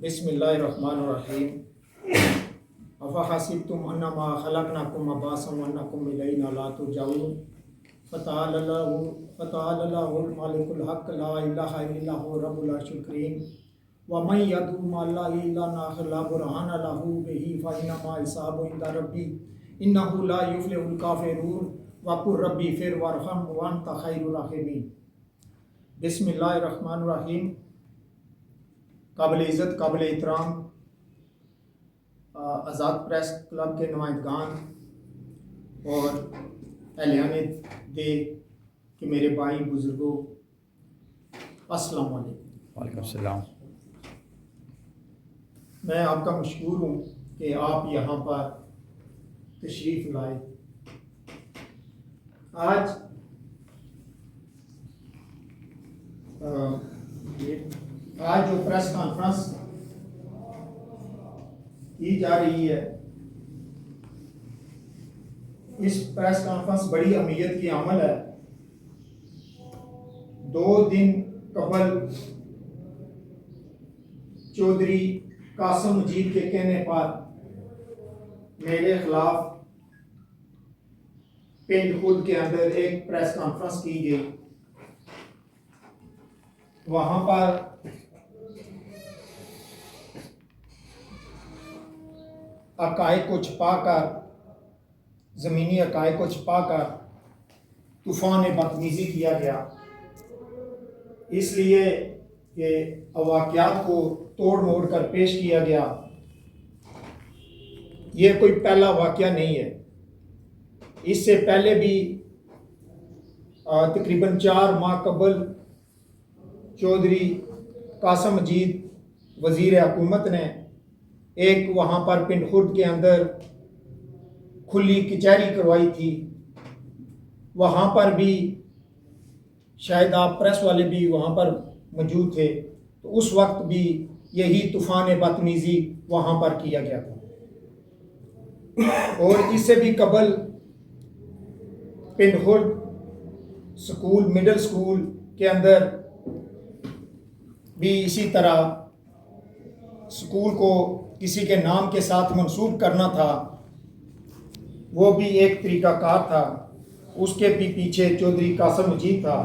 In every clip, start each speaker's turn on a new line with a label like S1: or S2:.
S1: بسم اللہ الرحمن الرحیم افحسبتم انما خلقناکم عباسا وانکم الینا لا ترجعون فتعالى الله الملك الحق لا اله الا هو رب العرش الكريم ومن يدعو مع الله الها لا برهان له به فانما حسابه عند ربي انه لا يفلح الكافرون وقل ربي اغفر وارحم وانت خير الراحمين۔ بسم اللہ الرحمن الرحیم۔ قابل عزت، قابل احترام آزاد پریس کلب کے نمائندگان اور اہلیان دے کہ میرے بھائی بزرگوں، السلام علیکم۔
S2: وعلیکم السلام۔
S1: میں آپ کا مشکور ہوں کہ آپ یہاں پر تشریف لائے۔ آج جو پریس کانفرنس کی جا رہی ہے، اس پریس کانفرنس بڑی اہمیت کی عمل ہے۔ 2 دن قبل چودھری قاسم مجید کے کہنے پر میرے خلاف پنڈ خود کے اندر ایک پریس کانفرنس کی گئی۔ وہاں پر عقائد کو چھپا کر، زمینی عقائد کو چھپا کر طوفان بدتمیزی کیا گیا، اس لیے کہ واقعات کو توڑ موڑ کر پیش کیا گیا۔ یہ کوئی پہلا واقعہ نہیں ہے، اس سے پہلے بھی تقریباً 4 ماہ قبل چودھری قاسم مجید وزیر حکومت نے ایک وہاں پر پنڈ خرد کے اندر کھلی کچہری کروائی تھی۔ وہاں پر بھی شاید آپ پریس والے بھی وہاں پر موجود تھے، تو اس وقت بھی یہی طوفان بدتمیزی وہاں پر کیا گیا تھا۔ اور اس سے بھی قبل پنڈ خرد سکول، مڈل سکول کے اندر بھی اسی طرح سکول کو کسی کے نام کے ساتھ منسوب کرنا تھا، وہ بھی ایک طریقہ کار تھا۔ اس کے بھی پیچھے چودھری قاسم مجید تھا،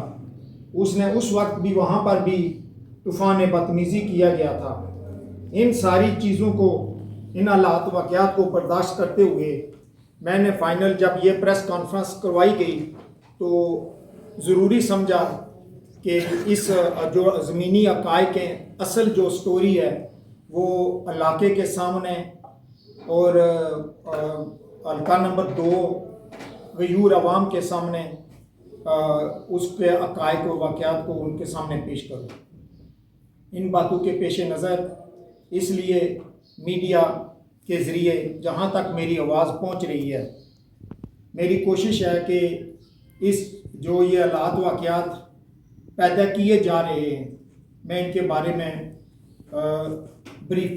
S1: اس نے اس وقت بھی وہاں پر بھی طوفان بدتمیزی کیا گیا تھا۔ ان ساری چیزوں کو، ان حالات واقعات کو برداشت کرتے ہوئے میں نے فائنل جب یہ پریس کانفرنس کروائی گئی تو ضروری سمجھا کہ اس جو زمینی عقائد کے اصل جو سٹوری ہے وہ علاقے کے سامنے اور حلقہ نمبر 2 غیور عوام کے سامنے اس کے عقائد و واقعات کو ان کے سامنے پیش کروں۔ ان باتوں کے پیش نظر اس لیے میڈیا کے ذریعے جہاں تک میری آواز پہنچ رہی ہے، میری کوشش ہے کہ اس جو یہ حالات واقعات پیدا کیے جا رہے ہیں میں ان کے بارے میں بریف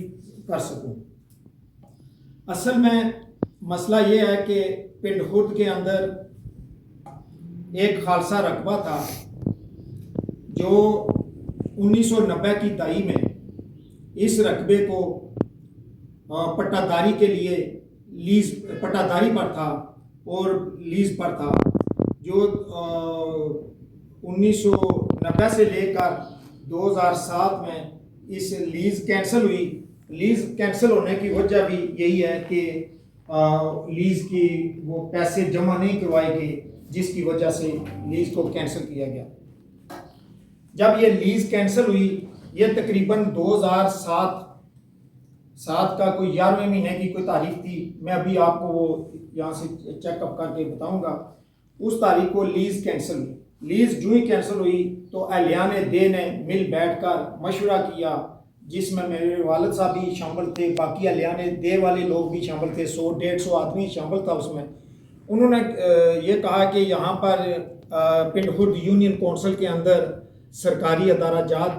S1: کر سکوں۔ اصل میں مسئلہ یہ ہے کہ پنڈ خرد کے اندر ایک خالصہ رقبہ تھا جو 1990 کی دہائی میں اس رقبے کو پٹہ داری کے لیے لیز پٹہ داری پر تھا اور لیز پر تھا، جو 1990 سے لے کر 2007 میں اس لیز کینسل ہوئی۔ لیز کینسل ہونے کی وجہ بھی یہی ہے کہ لیز کی وہ پیسے جمع نہیں کروائے گئے، جس کی وجہ سے لیز کو کینسل کیا گیا۔ جب یہ لیز کینسل ہوئی، یہ تقریباً 2007 کا کوئی 11ویں مہینے کی کوئی تاریخ تھی، میں ابھی آپ کو وہ یہاں سے چیک اپ کر کے بتاؤں گا۔ اس تاریخ کو لیز کینسل ہوئی۔ لیز جو ہی کینسل ہوئی تو اہلیان دے نے مل بیٹھ کر مشورہ کیا، جس میں میرے والد صاحب بھی شامل تھے، باقی اہلیان دے والے لوگ بھی شامل تھے، 100-150 آدمی شامل تھا اس میں۔ انہوں نے یہ کہا کہ یہاں پر پنڈ خرد یونین کونسل کے اندر سرکاری ادارہ جات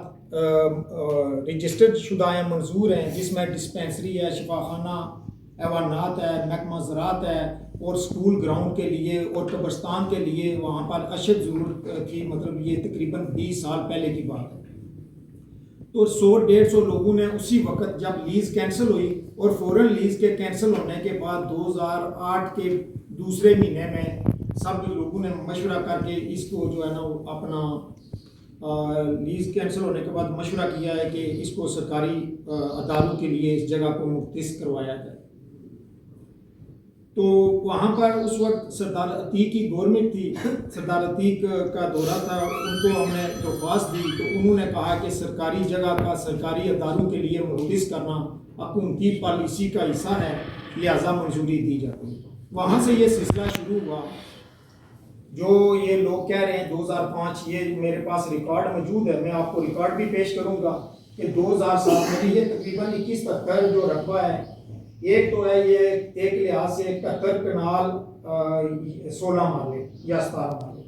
S1: رجسٹرڈ شدہ ہیں، منظور ہیں، جس میں ڈسپینسری ہے، شفا خانہ، ایوانات ہے، محکمہ زراعت ہے، اور سکول گراؤنڈ کے لیے اور قبرستان کے لیے وہاں پر اشد ضرورت تھی۔ مطلب یہ تقریباً 20 سال پہلے کی بات ہے۔ تو 100-150 لوگوں نے اسی وقت جب لیز کینسل ہوئی اور فوراً لیز کے کینسل ہونے کے بعد 2008 کے دوسرے مہینے میں سب لوگوں نے مشورہ کر کے اس کو جو ہے نا اپنا لیز کینسل ہونے کے بعد مشورہ کیا ہے کہ اس کو سرکاری اداروں کے لیے اس جگہ کو مختص کروایا جائے. تو وہاں پر اس وقت سردار عتیق کی گورنمنٹ تھی. سردار عتیق کا دورہ تھا, ان کو ہم نے درخواست دی تو انہوں نے کہا کہ سرکاری جگہ کا سرکاری اداروں کے لیے مختص کرنا حکومتی پالیسی کا حصہ ہے, لہذا منظوری دی جاتی ہے. وہاں سے یہ سلسلہ شروع ہوا. جو یہ لوگ کہہ رہے ہیں 2005, یہ میرے پاس ریکارڈ موجود ہے, میں آپ کو ریکارڈ بھی پیش کروں گا کہ 2007 میں یہ تقریباً 21-73 جو رقبہ ہے, ایک تو ہے یہ ایک لحاظ سے 71 کنال 16 مرلے یا 17 مرلے,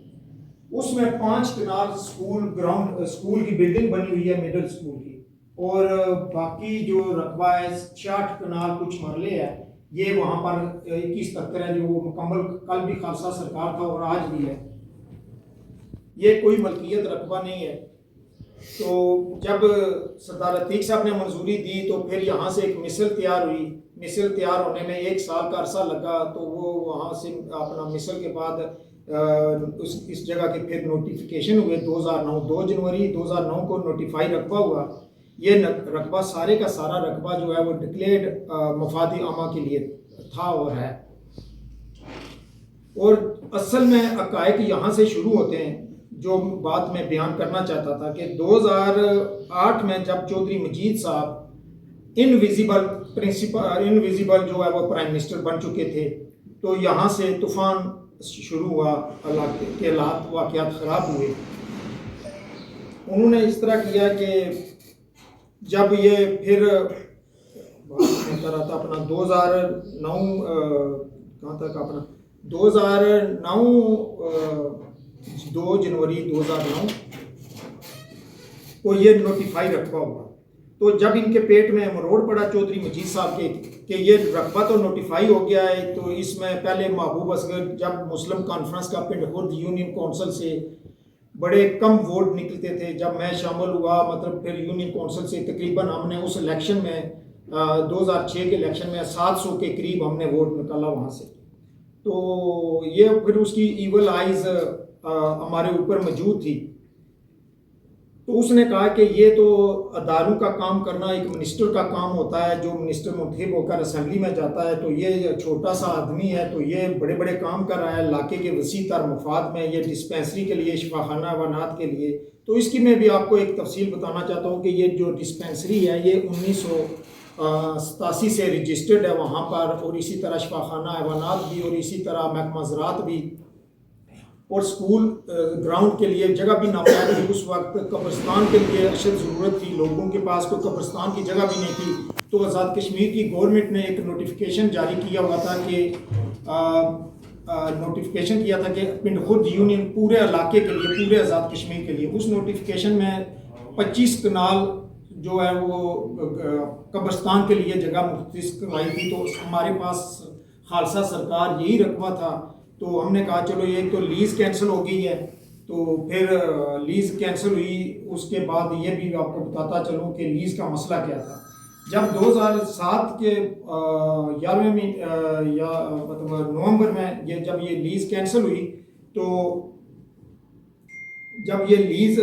S1: اس میں 5 کنال اسکول کی بلڈنگ بنی ہوئی ہے, مڈل اسکول کی, اور باقی جو رقبہ ہے 66 کنال کچھ مرلے ہے. یہ وہاں پر 21-73 ہے جو وہ مکمل کل بھی خالصہ سرکار تھا اور آج بھی ہے. یہ کوئی ملکیت رقبہ نہیں ہے. تو جب سردار عتیق صاحب نے منظوری دی تو پھر یہاں سے ایک مثل تیار ہوئی. مثل تیار ہونے میں 1 سال کا عرصہ لگا. تو وہ وہاں سے اپنا مثل کے بعد اس جگہ کے پھر نوٹیفیکیشن ہوئے 2009 2 جنوری 2009 کو نوٹیفائی رقبہ ہوا. یہ رقبہ سارے کا سارا رقبہ جو ہے وہ ڈکلیئرڈ مفاد عامہ کے لیے تھا اور ہے. اور اصل میں حقائق یہاں سے شروع ہوتے ہیں جو بات میں بیان کرنا چاہتا تھا کہ 2008 میں جب چودھری مجید صاحب انویزیبل جو ہے وہ پرائم منسٹر بن چکے تھے تو یہاں سے طوفان شروع ہوا, علاقے کے حالات واقعات خراب ہوئے. انہوں نے اس طرح کیا کہ جب یہ پھر بات رہا تھا اپنا 2009 کہاں تک اپنا 2009 2 جنوری 2009 کو یہ نوٹیفائی رقبہ ہوا. تو جب ان کے پیٹ میں مروڑ پڑا چودھری مجید صاحب کے کہ یہ رقبہ تو نوٹیفائی ہو گیا ہے, تو اس میں پہلے محبوب اصغر جب مسلم کانفرنس کا پنڈ خرد یونین کونسل سے بڑے کم ووٹ نکلتے تھے, جب میں شامل ہوا مطلب پھر یونین کونسل سے تقریباً ہم نے اس الیکشن میں 2006 کے الیکشن میں 700 کے قریب ہم نے ووٹ نکالا وہاں سے. تو یہ پھر اس کی ایول آئیز ہمارے اوپر موجود تھی. تو اس نے کہا کہ یہ تو اداروں کا کام کرنا ایک منسٹر کا کام ہوتا ہے, جو منسٹر منتخب ہو کر اسمبلی میں جاتا ہے, تو یہ چھوٹا سا آدمی ہے تو یہ بڑے بڑے کام کر رہا ہے علاقے کے وسیع تر مفاد میں, یہ ڈسپینسری کے لیے, شفاخانہ حیوانات کے لیے. تو اس کی میں بھی آپ کو ایک تفصیل بتانا چاہتا ہوں کہ یہ جو ڈسپینسری ہے یہ 1987 سے رجسٹرڈ ہے وہاں پر, اور اسی طرح شفاخانہ حیوانات بھی, اور اسی طرح محکمہ زراعت بھی, اور سکول گراؤنڈ کے لیے جگہ بھی ناپائیدار تھی. اس وقت قبرستان کے لیے اشد ضرورت تھی, لوگوں کے پاس کوئی قبرستان کی جگہ بھی نہیں تھی. تو آزاد کشمیر کی گورنمنٹ نے ایک نوٹیفیکیشن جاری کیا ہوا تھا کہ پنڈ خرد یونین پورے علاقے کے لیے, پورے آزاد کشمیر کے لیے. اس نوٹیفیکیشن میں 25 کنال جو ہے وہ قبرستان کے لیے جگہ مختص کروائی تھی. تو ہمارے پاس خالصہ سرکار یہی رقبہ تھا. تو ہم نے کہا چلو یہ تو لیز کینسل ہو گئی ہے. تو پھر لیز کینسل ہوئی, اس کے بعد یہ بھی آپ کو بتاتا چلوں کہ لیز کا مسئلہ کیا تھا. جب 2007 کے 11ویں یا مطلب نومبر میں جب یہ لیز کینسل ہوئی, تو جب یہ لیز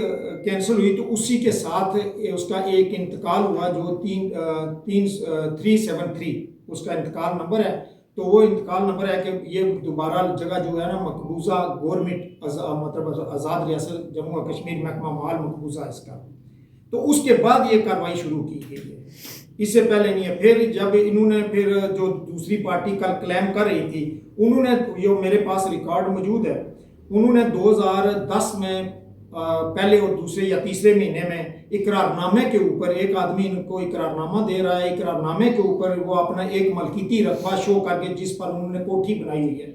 S1: کینسل ہوئی تو اسی کے ساتھ اس کا ایک انتقال ہوا جو 373 اس کا انتقال نمبر ہے. تو وہ انتقال نمبر ہے کہ یہ دوبارہ جگہ جو ہے نا مقبوضہ گورنمنٹ مطلب آزاد ریاست جموں و کشمیر محکمہ مال مقبوضہ اس کا. تو اس کے بعد یہ کارروائی شروع کی گئی ہے, اس سے پہلے نہیں ہے. پھر جب انہوں نے پھر جو دوسری پارٹی کا کلیم کر رہی تھی, انہوں نے جو میرے پاس ریکارڈ موجود ہے, انہوں نے 2010 میں پہلے اور دوسرے یا تیسرے مہینے میں اقرار نامے کے اوپر, ایک آدمی ان کو اقرار نامہ دے رہا ہے, اقرار نامے کے اوپر وہ اپنا ایک ملکیتی رقبہ شو کر کے, جس پر انہوں نے کوٹھی بنائی ہوئی ہے,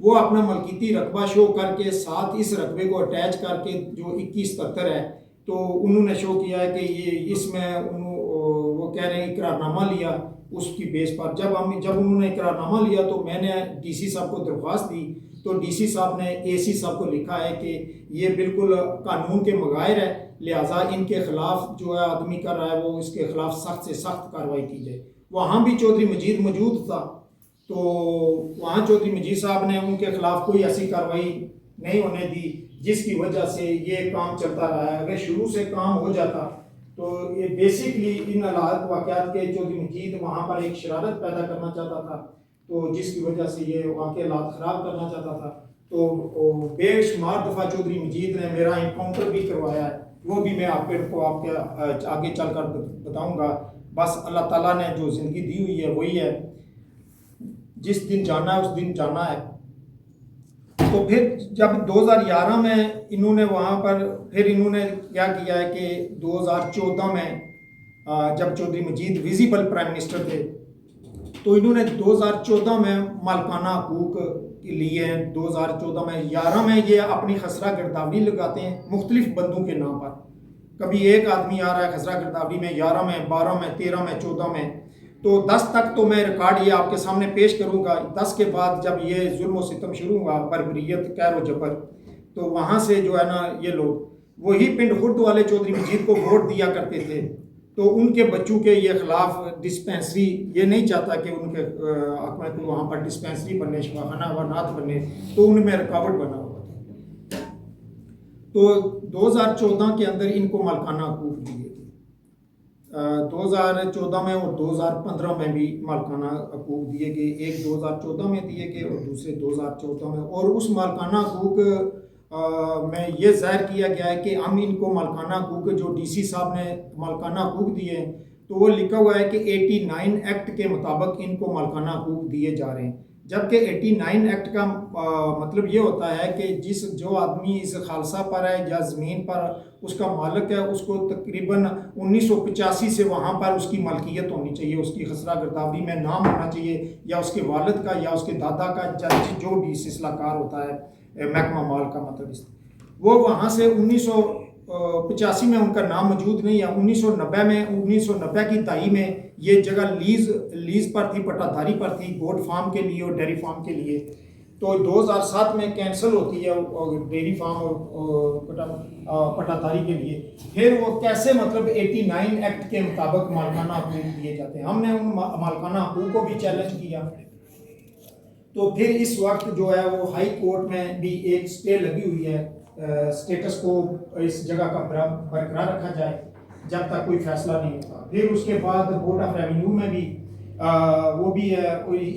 S1: وہ اپنا ملکیتی رقبہ شو کر کے ساتھ اس رقبے کو اٹیچ کر کے جو 2173 ہے, تو انہوں نے شو کیا ہے کہ یہ اس میں وہ کہہ رہے ہیں اقرار نامہ لیا. اس کی بیس پر جب انہوں نے اقرار نامہ لیا تو میں نے ڈی سی صاحب کو درخواست دی, تو ڈی سی صاحب نے اے سی صاحب کو لکھا ہے کہ یہ بالکل قانون کے مغائر ہے, لہٰذا ان کے خلاف جو ہے آدمی کر رہا ہے وہ اس کے خلاف سخت سے سخت کارروائی کی جائے۔ وہاں بھی چودھری مجید موجود تھا، تو وہاں چودھری مجید صاحب نے ان کے خلاف کوئی ایسی کارروائی نہیں ہونے دی، جس کی وجہ سے یہ کام چلتا رہا ہے۔ اگر شروع سے کام ہو جاتا تو یہ بیسکلی ان حالات واقعات کے چودھری مجید وہاں پر ایک شرارت پیدا کرنا چاہتا تھا، تو جس کی وجہ سے یہ وہاں کے حالات خراب کرنا چاہتا تھا، تو بے شمار دفعہ چودھری مجید نے میرا انکاؤنٹر بھی کروایا ہے، وہ بھی میں آپ کے آگے چل کر بتاؤں گا۔ بس اللہ تعالیٰ نے جو زندگی دی ہوئی ہے وہی ہے، جس دن جانا ہے اس دن جانا ہے۔ تو پھر جب 2011 میں انہوں نے وہاں پر پھر انہوں نے کیا کیا ہے کہ 2014 میں جب چودھری مجید ویزیبل پرائم منسٹر تھے، تو انہوں نے 2014 میں مالکانہ حقوق کے لیے 2014 میں 11 میں یہ اپنی خسرہ گرداوری لگاتے ہیں مختلف بندوں کے نام پر۔ کبھی ایک آدمی آ رہا ہے خسرہ گرداوری میں، 11 میں، 12 میں، 13 میں، 14 میں، تو 10 تک تو میں ریکارڈ یہ آپ کے سامنے پیش کروں گا۔ 10 کے بعد جب یہ ظلم و ستم شروع ہوا، بربریت، قہر و جبر، تو وہاں سے جو ہے نا یہ لوگ وہی پنڈ خرد والے چودھری مجید کو ووٹ دیا کرتے تھے، تو ان کے بچوں کے یہ خلاف ڈسپینسری، یہ نہیں چاہتا کہ ان کے حق میں کوئی وہاں پر ڈسپینسری بنے، شفاخانہ ورنات بنے، تو ان میں رکاوٹ بنا ہوا تھا۔ تو 2014 کے اندر ان کو مالکانہ حقوق دیے تھے، 2014 میں اور 2015 میں بھی مالکانہ حقوق دیے گئے، ایک 2014 میں دیے گئے اور دوسرے 2014 میں۔ اور اس مالکانہ حقوق میں یہ ظاہر کیا گیا ہے کہ ہم ان کو مالکانہ حقوق جو ڈی سی صاحب نے مالکانہ حقوق دیے ہیں، تو وہ لکھا ہوا ہے کہ 89 ایکٹ کے مطابق ان کو مالکانہ حقوق دیے جا رہے ہیں، جبکہ 89 ایکٹ کا مطلب یہ ہوتا ہے کہ جو آدمی اس خالصہ پر ہے یا زمین پر اس کا مالک ہے، اس کو تقریباً 1985 سے وہاں پر اس کی ملکیت ہونی چاہیے، اس کی خسرہ گرداوری میں نام ہونا چاہیے، یا اس کے والد کا یا اس کے دادا کا، جو بھی سلسلہ کار ہوتا ہے محکمہ مال کا مطلب وہ وہاں سے 1985 میں ان کا نام موجود نہیں ہے۔ 1990 کی دہائی میں یہ جگہ لیز پر تھی، پٹا دھاری پر تھی، گوٹ فارم کے لیے اور ڈیری فارم کے لیے، تو 2007 میں کینسل ہوتی ہے ڈیری فارم اور پٹا دھاری کے لیے۔ پھر وہ کیسے مطلب 89 ایکٹ کے مطابق مالکانہ حقوق دیے جاتے ہیں؟ ہم نے ان مالکانہ حقوق کو بھی چیلنج کیا، تو پھر اس وقت جو ہے وہ ہائی کورٹ میں بھی ایک سٹے لگی ہوئی ہے، سٹیٹس کو اس جگہ کا برقرار رکھا جائے جب تک کوئی فیصلہ نہیں ہوتا۔ پھر اس کے بعد بورڈ آف ریونیو میں بھی وہ بھی ہے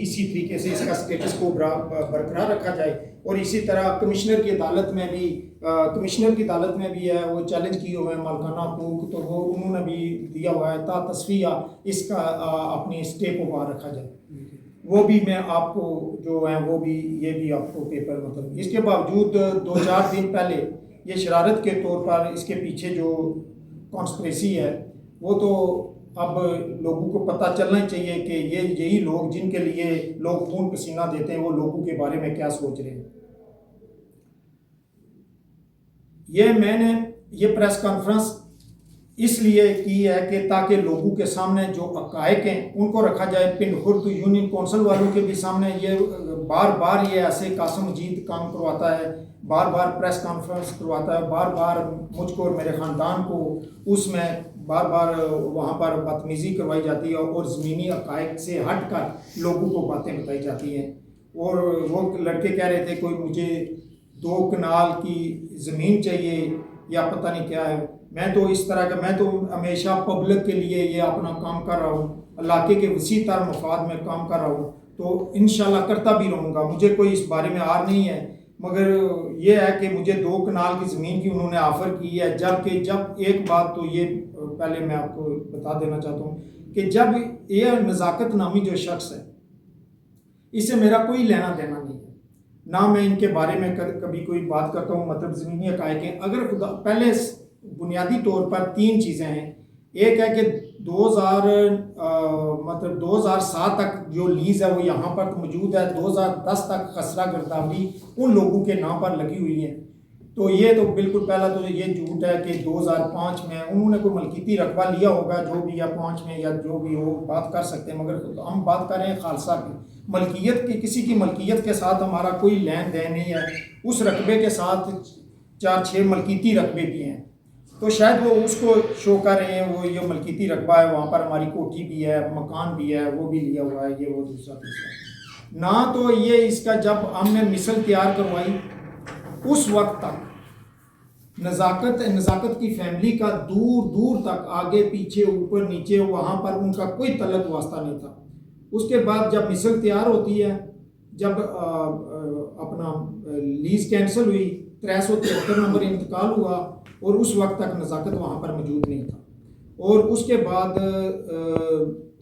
S1: اسی طریقے سے اس کا سٹیٹس کو برقرار رکھا جائے، اور اسی طرح کمشنر کی عدالت میں بھی ہے وہ چیلنج کیے ہوئے ہیں مالکانہ حقوق، تو وہ انہوں نے بھی دیا ہوا ہے تا تصفیہ اس کا اپنی سٹے کو باہر رکھا جائے۔ وہ بھی میں آپ کو جو ہے وہ بھی یہ بھی آپ کو پیپر مطلب اس کے باوجود 2-4 دن پہلے یہ شرارت کے طور پر اس کے پیچھے جو کانسپریسی ہے وہ تو اب لوگوں کو پتہ چلنا ہی چاہیے کہ یہی لوگ جن کے لیے لوگ خون پسینہ دیتے ہیں وہ لوگوں کے بارے میں کیا سوچ رہے ہیں۔ میں نے یہ پریس کانفرنس اس لیے کی ہے کہ تاکہ لوگوں کے سامنے جو حقائق ہیں ان کو رکھا جائے۔ پنڈ خرد یونین کونسل والوں کے بھی سامنے یہ بار بار یہ ایسے قاسم مجید کام کرواتا ہے، بار بار پریس کانفرنس کرواتا ہے، بار بار مجھ کو اور میرے خاندان کو اس میں بار بار وہاں پر بدتمیزی کروائی جاتی ہے اور زمینی حقائق سے ہٹ کر لوگوں کو باتیں بتائی جاتی ہیں۔ اور وہ لڑکے کہہ رہے تھے کوئی مجھے 2 کنال کی زمین چاہیے یا پتہ نہیں کیا ہے۔ میں تو اس طرح کا میں تو ہمیشہ پبلک کے لیے یہ اپنا کام کر رہا ہوں، علاقے کے وسیع تر مفاد میں کام کر رہا ہوں، تو انشاءاللہ کرتا بھی رہوں گا۔ مجھے کوئی اس بارے میں آر نہیں ہے، مگر یہ ہے کہ مجھے 2 کنال کی زمین کی انہوں نے آفر کی ہے، جب ایک بات تو یہ پہلے میں آپ کو بتا دینا چاہتا ہوں کہ جب یہ نزاکت نامی جو شخص ہے اس سے میرا کوئی لینا دینا نہیں ہے، نہ میں ان کے بارے میں کبھی کوئی بات کرتا ہوں، مطلب زمینی حقائق ہیں۔ اگر پہلے بنیادی طور پر 3 چیزیں ہیں، ایک ہے کہ 2007 تک جو لیز ہے وہ یہاں پر موجود ہے، 2010 تک خسرہ گرداوری ان لوگوں کے نام پر لگی ہوئی ہے، تو یہ تو بالکل پہلا تو یہ جھوٹ ہے کہ 2005 میں انہوں نے کوئی ملکیتی رقبہ لیا ہوگا، جو بھی یا 5 میں یا جو بھی ہو بات کر سکتے ہیں، مگر ہم بات کر رہے ہیں خالصہ کی ملکیت کی، کسی کی ملکیت کے ساتھ ہمارا کوئی لین دین نہیں ہے۔ اس رقبے کے ساتھ 4-6 ملکیتی رقبے بھی ہیں، تو شاید وہ اس کو شو کر رہے ہیں، وہ یہ ملکیتی رقبہ ہے، وہاں پر ہماری کوٹھی بھی ہے، مکان بھی ہے، وہ بھی لیا ہوا ہے، یہ وہ دوسرا تیسرا نہ۔ تو یہ اس کا جب ہم نے مثل تیار کروائی اس وقت تک نزاکت کی فیملی کا دور دور تک آگے پیچھے اوپر نیچے وہاں پر ان کا کوئی تعلق واسطہ نہیں تھا۔ اس کے بعد جب مثل تیار ہوتی ہے، جب اپنا لیز کینسل ہوئی، 373 نمبر انتقال ہوا اور اس وقت تک نزاکت وہاں پر موجود نہیں تھا، اور اس کے بعد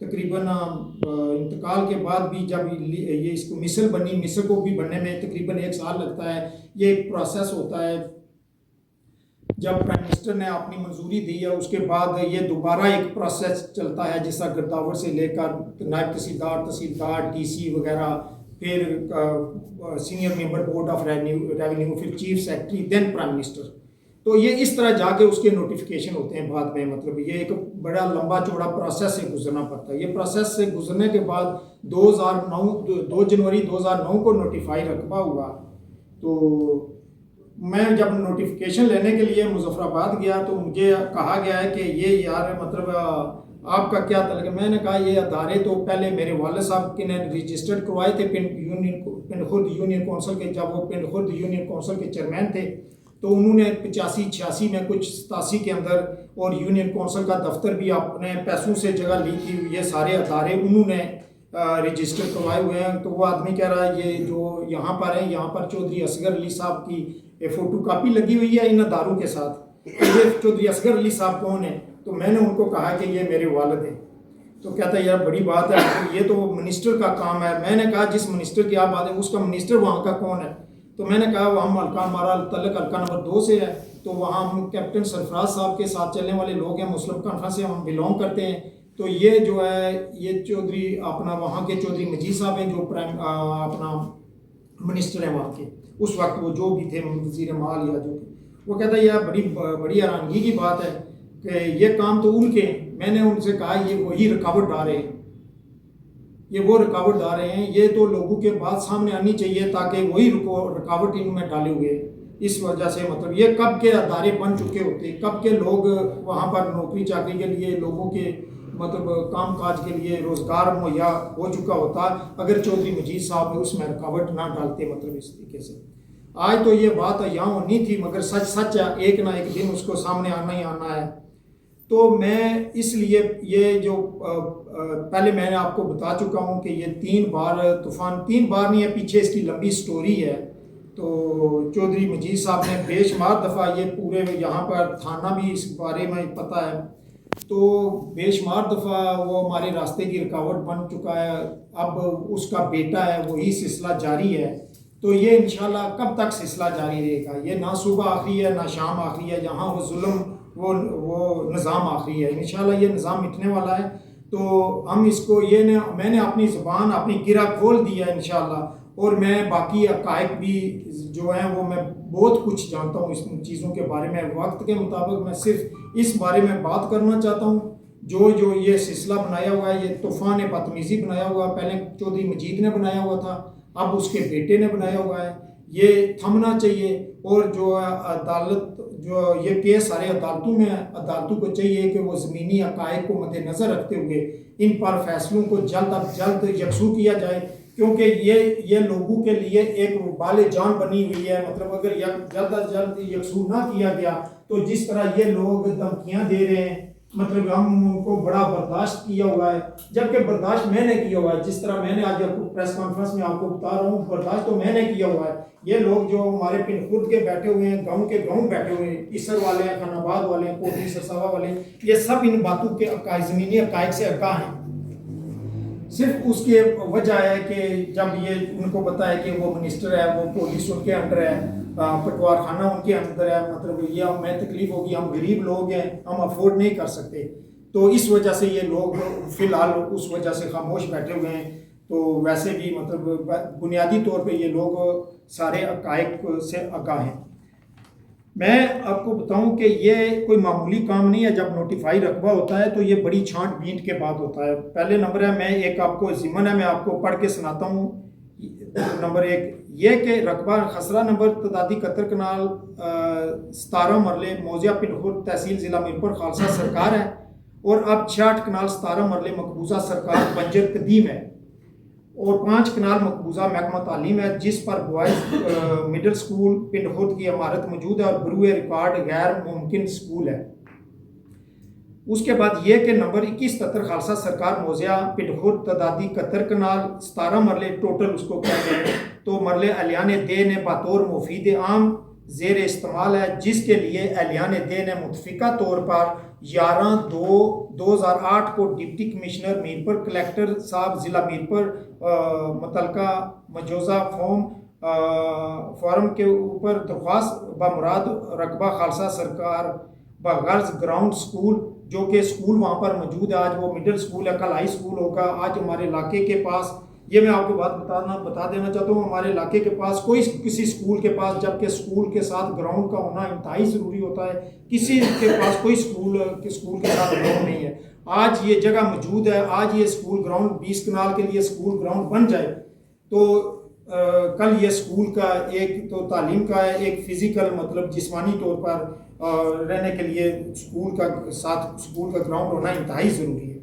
S1: تقریباً انتقال کے بعد بھی جب یہ اس کو مثل بنی، مثل کو بھی بننے میں تقریباً 1 سال لگتا ہے۔ یہ ایک پروسیس ہوتا ہے، جب پرائم منسٹر نے اپنی منظوری دی ہے اس کے بعد یہ دوبارہ ایک پروسیس چلتا ہے، جس طرح گرداور سے لے کر نائب تحصیلدار ڈی سی وغیرہ، پھر senior member board of revenue, پھر چیف سیکرٹری، دین پرائم منسٹر۔ تو یہ اس طرح جا کے اس کے نوٹیفیکیشن ہوتے ہیں بعد میں، مطلب یہ ایک بڑا لمبا چوڑا پروسیس سے گزرنا پڑتا ہے۔ یہ پروسیس سے گزرنے کے بعد 2 جنوری 2009 کو نوٹیفائی رقبہ ہوا۔ تو میں جب نوٹیفیکیشن لینے کے لیے مظفر آباد گیا تو مجھے کہا گیا ہے کہ یہ یار مطلب آپ کا کیا تعلق ہے؟ میں نے کہا یہ ادارے تو پہلے میرے والد صاحب کے نے رجسٹرڈ کروائے تھے پنڈ خرد یونین کونسل کے، جب وہ پنڈ خرد یونین کونسل کے چیئرمین تھے، تو انہوں نے 85-86 میں کچھ 87 کے اندر، اور یونین کونسل کا دفتر بھی اپنے پیسوں سے جگہ لی تھی، یہ سارے ادارے انہوں نے رجسٹر کروائے ہوئے ہیں۔ تو وہ آدمی کہہ رہا ہے یہ جو یہاں پر ہیں، یہاں پر چودھری اصغر علی صاحب کی فوٹو کاپی لگی ہوئی ہے ان اداروں کے ساتھ، یہ چودھری اصغر علی صاحب کون ہیں؟ تو میں نے ان کو کہا کہ یہ میرے والد ہیں۔ تو کہتا ہے یار بڑی بات ہے، یہ تو منسٹر کا کام ہے۔ میں نے کہا جس منسٹر کی آپ بات ہے اس کا منسٹر وہاں کا کون ہے؟ تو میں نے کہا وہ ہمارا تعلق حلقہ نمبر 2 سے ہے، تو وہاں ہم کیپٹن سرفراز صاحب کے ساتھ چلنے والے لوگ ہیں، مسلم کانفرنس سے ہم بلونگ کرتے ہیں۔ تو یہ جو ہے یہ چودھری اپنا وہاں کے چودھری مجید صاحب ہیں جو اپنا منسٹر ہیں وہاں کے، اس وقت وہ جو بھی تھے وزیر مال یا جو تھے۔ وہ کہتا ہے یہ بڑی حیرانگی کی بات ہے کہ یہ کام تو ان کے ہیں۔ میں نے ان سے کہا یہ وہی رکاوٹ ڈال رہے ہیں، یہ وہ رکاوٹ ڈال رہے ہیں، یہ تو لوگوں کے بات سامنے آنی چاہیے تاکہ وہی رکاوٹ ان میں ڈالے ہوئے۔ اس وجہ سے مطلب یہ کب کے ادارے بن چکے ہوتے، کب کے لوگ وہاں پر نوکری چاکری کے لیے، لوگوں کے مطلب کام کاج کے لیے روزگار مہیا ہو چکا ہوتا اگر چودھری مجید صاحب اس میں رکاوٹ نہ ڈالتے، مطلب اس طریقے سے۔ آج تو یہ بات یہاں ہونی تھی، مگر سچ ہے، ایک نہ ایک دن اس کو سامنے آنا ہی آنا ہے۔ تو میں اس لیے یہ جو پہلے میں نے آپ کو بتا چکا ہوں کہ یہ 3 بار طوفان، 3 بار نہیں ہے، پیچھے اس کی لمبی سٹوری ہے۔ تو چودھری مجید صاحب نے بے شمار دفعہ، یہ پورے یہاں پر تھانہ بھی اس بارے میں پتہ ہے، تو بے شمار دفعہ وہ ہمارے راستے کی رکاوٹ بن چکا ہے۔ اب اس کا بیٹا ہے، وہی سلسلہ جاری ہے۔ تو یہ انشاءاللہ کب تک سلسلہ جاری رہے گا؟ یہ نہ صبح آخری ہے نہ شام آخری ہے، یہاں وہ ظلم وہ نظام آخری ہے۔ انشاءاللہ یہ نظام مٹنے والا ہے۔ تو ہم اس کو میں نے اپنی زبان، اپنی گرہ کھول دی ہے انشاءاللہ، اور میں باقی حقائق بھی جو ہیں وہ میں بہت کچھ جانتا ہوں اس چیزوں کے بارے میں۔ وقت کے مطابق میں صرف اس بارے میں بات کرنا چاہتا ہوں جو یہ سلسلہ بنایا ہوا ہے، یہ طوفان پتمیزی بنایا ہوا، پہلے چودھری مجید نے بنایا ہوا تھا، اب اس کے بیٹے نے بنایا ہوا ہے، یہ تھمنا چاہیے۔ اور جو عدالت، جو یہ کیس سارے عدالتوں میں ہے، عدالتوں کو چاہیے کہ وہ زمینی حقائق کو مد نظر رکھتے ہوئے ان پر فیصلوں کو جلد از جلد یکسو کیا جائے، کیونکہ یہ لوگوں کے لیے ایک وبال جان بنی ہوئی ہے۔ مطلب اگر جلد از جلد یکسو نہ کیا گیا تو جس طرح یہ لوگ دھمکیاں دے رہے ہیں، مطلب ہم ان کو بڑا برداشت کیا ہوا ہے، جبکہ برداشت میں نے کیا ہوا ہے، جس طرح میں نے آج آپ کو پریس کانفرنس میں آپ کو بتا رہا ہوں، برداشت تو میں نے کیا ہوا ہے۔ یہ لوگ جو ہمارے پنڈ خرد کے بیٹھے ہوئے ہیں، گاؤں کے گاؤں بیٹھے ہوئے ہیں، اسر والے ہیں، خان آباد والے ہیں، کوٹھی سرساوا والے ہیں، یہ سب ان باتوں کے زمینی حقائق سے آگاہ ہیں۔ صرف اس کی وجہ ہے کہ جب یہ ان کو پتا ہے کہ وہ منسٹر ہے، وہ پولیس ان کے انڈر ہے، پٹوار خانہ ان کے اندر ہے، مطلب یہ ہمیں تکلیف ہوگی، ہم غریب لوگ ہیں، ہم افورڈ نہیں کر سکتے، تو اس وجہ سے یہ لوگ فی الحال اس وجہ سے خاموش بیٹھے ہوئے ہیں۔ تو ویسے بھی مطلب بنیادی طور پہ یہ لوگ سارے حقائق سے آگاہ ہیں۔ میں آپ کو بتاؤں کہ یہ کوئی معمولی کام نہیں ہے۔ جب نوٹیفائی رقبہ ہوتا ہے تو یہ بڑی چھانٹ بینٹ کے بعد ہوتا ہے۔ پہلے نمبر ہے، میں ایک آپ کو ضمن ہے، میں آپ کو پڑھ کے سناتا ہوں نمبر 1 یہ کہ رقبہ خسرہ نمبر تعدادی قطر کنال 17 مرلے موضع پنڈ خرد تحصیل ضلع میرپور خالصہ سرکار ہے، اور اب 66 کنال 17 مرلے مقبوضہ سرکار بنجر قدیم ہے، اور 5 کنال مقبوضہ محکمہ تعلیم ہے، جس پر بوائز مڈل سکول پنڈ خرد کی عمارت موجود ہے اور بروئے ریکارڈ غیر ممکن سکول ہے۔ اس کے بعد یہ کہ نمبر 21 تتر خالصہ سرکار موضع پنڈ خرد تعدادی قطر کنال 17 مرلے ٹوٹل اس کو کہتے ہیں، تو مرلے اہلیان دے نے بطور مفید عام زیر استعمال ہے، جس کے لیے اہلیان دے نے متفقہ طور پر 11/2/2008 کو ڈپٹی کمشنر میرپور کلیکٹر صاحب ضلع میرپور متعلقہ مجوزہ فارم کے اوپر درخواست بمراد رقبہ خالصہ سرکار بغرض گراؤنڈ سکول، جو کہ سکول وہاں پر موجود ہے، آج وہ مڈل سکول ہے، کل ہائی سکول ہوگا۔ آج ہمارے علاقے کے پاس، یہ میں آپ کو بات بتا دینا چاہتا ہوں، ہمارے علاقے کے پاس کوئی کسی سکول کے پاس، جبکہ سکول کے ساتھ گراؤنڈ کا ہونا انتہائی ضروری ہوتا ہے، کسی کے پاس کوئی سکول کے ساتھ گراؤنڈ نہیں ہے۔ آج یہ جگہ موجود ہے، آج یہ سکول گراؤنڈ 20 کنال کے لیے سکول گراؤنڈ بن جائے تو کل یہ سکول کا ایک تو تعلیم کا ہے، ایک فزیکل مطلب جسمانی طور پر رہنے کے لیے سکول کا ساتھ سکول کا گراؤنڈ ہونا انتہائی ضروری ہے،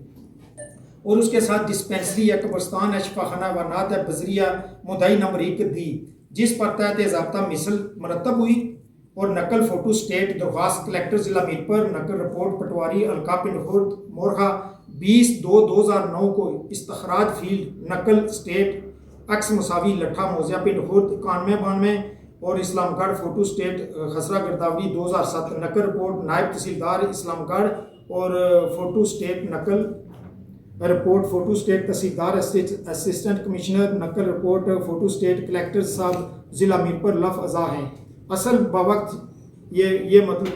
S1: اور اس کے ساتھ ڈسپینسری ہے، قبرستان ہے، شفاخانہ وانات ہے، بذریعہ مدعی نمبر 1 دی، جس پر تحت ضابطہ مثل مرتب ہوئی، اور نقل فوٹو سٹیٹ درخواست کلیکٹر ضلع میرپور، نقل رپورٹ پٹواری حلقہ پنڈ خرد مورخہ 20/2/2009 کو استخراج فیلڈ نقل سٹیٹ عکس مساوی لٹھا موضع پنڈ خرد 9192، اور اسلام گڑھ فوٹو سٹیٹ خسرہ گرداوری 2007 نقل رپورٹ نائب تحصیلدار اسلام گڑھ، اور فوٹو سٹیٹ نقل رپورٹ فوٹو سٹیٹ تحصیلدار اسسٹنٹ کمشنر نقل رپورٹ فوٹو سٹیٹ کلیکٹر صاحب ضلع میرپور لفظ ازا ہیں۔ اصل بوقت یہ مطلب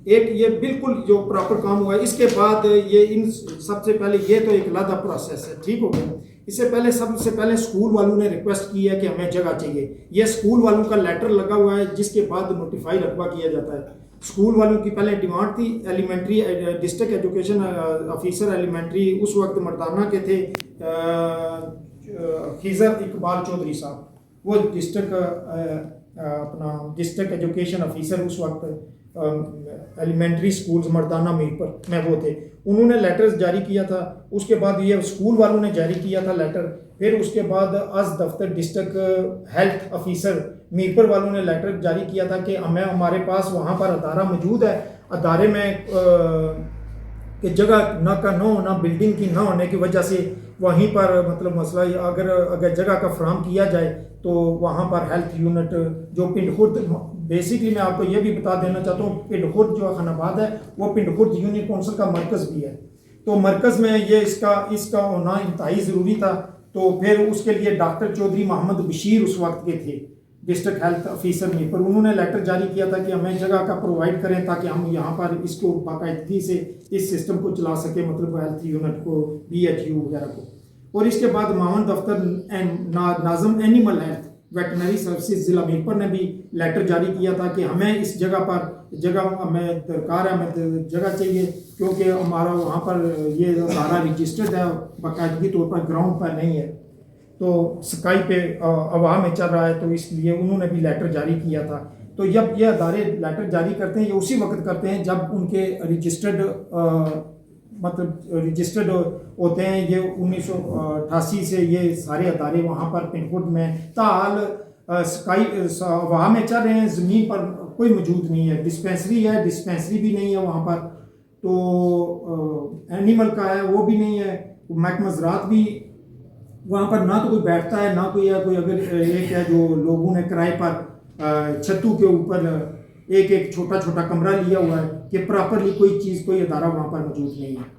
S1: ایک یہ بالکل جو پراپر کام ہوا ہے۔ اس کے بعد یہ ان سب سے پہلے یہ تو ایک علیحدہ پروسیس ہے، ٹھیک ہو گیا۔ اس سے پہلے سب سے پہلے اسکول والوں نے ریکویسٹ کی ہے کہ ہمیں جگہ چاہیے، یہ اسکول والوں کا لیٹر لگا ہوا ہے، جس کے بعد نوٹیفائی رقبہ کیا جاتا ہے۔ اسکول والوں کی پہلے ڈیمانڈ تھی، elementary district education officer elementary اس وقت مردانہ کے تھے خیزر اقبال چودھری صاحب، وہ ڈسٹرکٹ ایجوکیشن آفیسر اس وقت ایلیمنٹری سکولز مردانہ میرپور میں وہ تھے، انہوں نے لیٹر جاری کیا تھا۔ اس کے بعد یہ اسکول والوں نے جاری کیا تھا لیٹر، پھر اس کے بعد از دفتر ڈسٹرکٹ ہیلتھ آفیسر میرپور والوں نے لیٹر جاری کیا تھا کہ ہمارے پاس وہاں پر ادارہ موجود ہے، ادارے میں کہ جگہ نہ ہونا، بلڈنگ کی نہ ہونے کی وجہ سے وہیں پر مطلب مسئلہ اگر جگہ کا فراہم کیا جائے تو وہاں پر ہیلتھ یونٹ جو پنڈ خرد، بیسکلی میں آپ کو یہ بھی بتا دینا چاہتا ہوں، پنڈ خرد جو خان آباد ہے وہ پنڈ خرد یونین کونسل کا مرکز بھی ہے، تو مرکز میں یہ اس کا ہونا انتہائی ضروری تھا۔ تو پھر اس کے لیے ڈاکٹر چودھری محمد بشیر اس وقت کے تھے ڈسٹرکٹ ہیلتھ آفیسر میں، پر انہوں نے لیٹر جاری کیا تھا کہ ہمیں جگہ کا پرووائڈ کریں تاکہ ہم یہاں پر اس کو باقاعدگی سے اس سسٹم کو چلا سکیں، مطلب ہیلتھ یونٹ کو، BHU وغیرہ کو۔ اور اس کے بعد معاون دفتر ناظم اینیمل ہیلتھ ویٹنری سروسز ضلع میرپور نے بھی لیٹر جاری کیا تھا کہ ہمیں اس جگہ ہمیں درکار ہے، ہمیں جگہ چاہیے، کیونکہ ہمارا وہاں پر یہ ادارہ رجسٹرڈ ہے، باقاعدگی طور پر گراؤنڈ پر نہیں ہے، تو سکائی پہ ہوا میں چل رہا ہے، تو اس لیے انہوں نے بھی لیٹر جاری کیا تھا۔ تو جب یہ ادارے لیٹر جاری کرتے ہیں یہ اسی وقت کرتے ہیں جب ان کے رجسٹرڈ ہوتے ہیں، یہ 1988 سے یہ سارے ادارے وہاں پر پن کوڈ میں تاحال سکائی ہوا میں چل رہے ہیں، زمین پر کوئی موجود نہیں ہے، ڈسپینسری بھی نہیں ہے وہاں پر، تو اینیمل کا ہے وہ بھی نہیں ہے، محکمہ زراعت بھی وہاں پر نہ تو کوئی بیٹھتا ہے، نہ کوئی اگر ایک ہے جو لوگوں نے کرائے پر چھتوں کے اوپر ایک چھوٹا کمرہ لیا ہوا ہے کہ پراپرلی کوئی ادارہ وہاں پر موجود نہیں ہے۔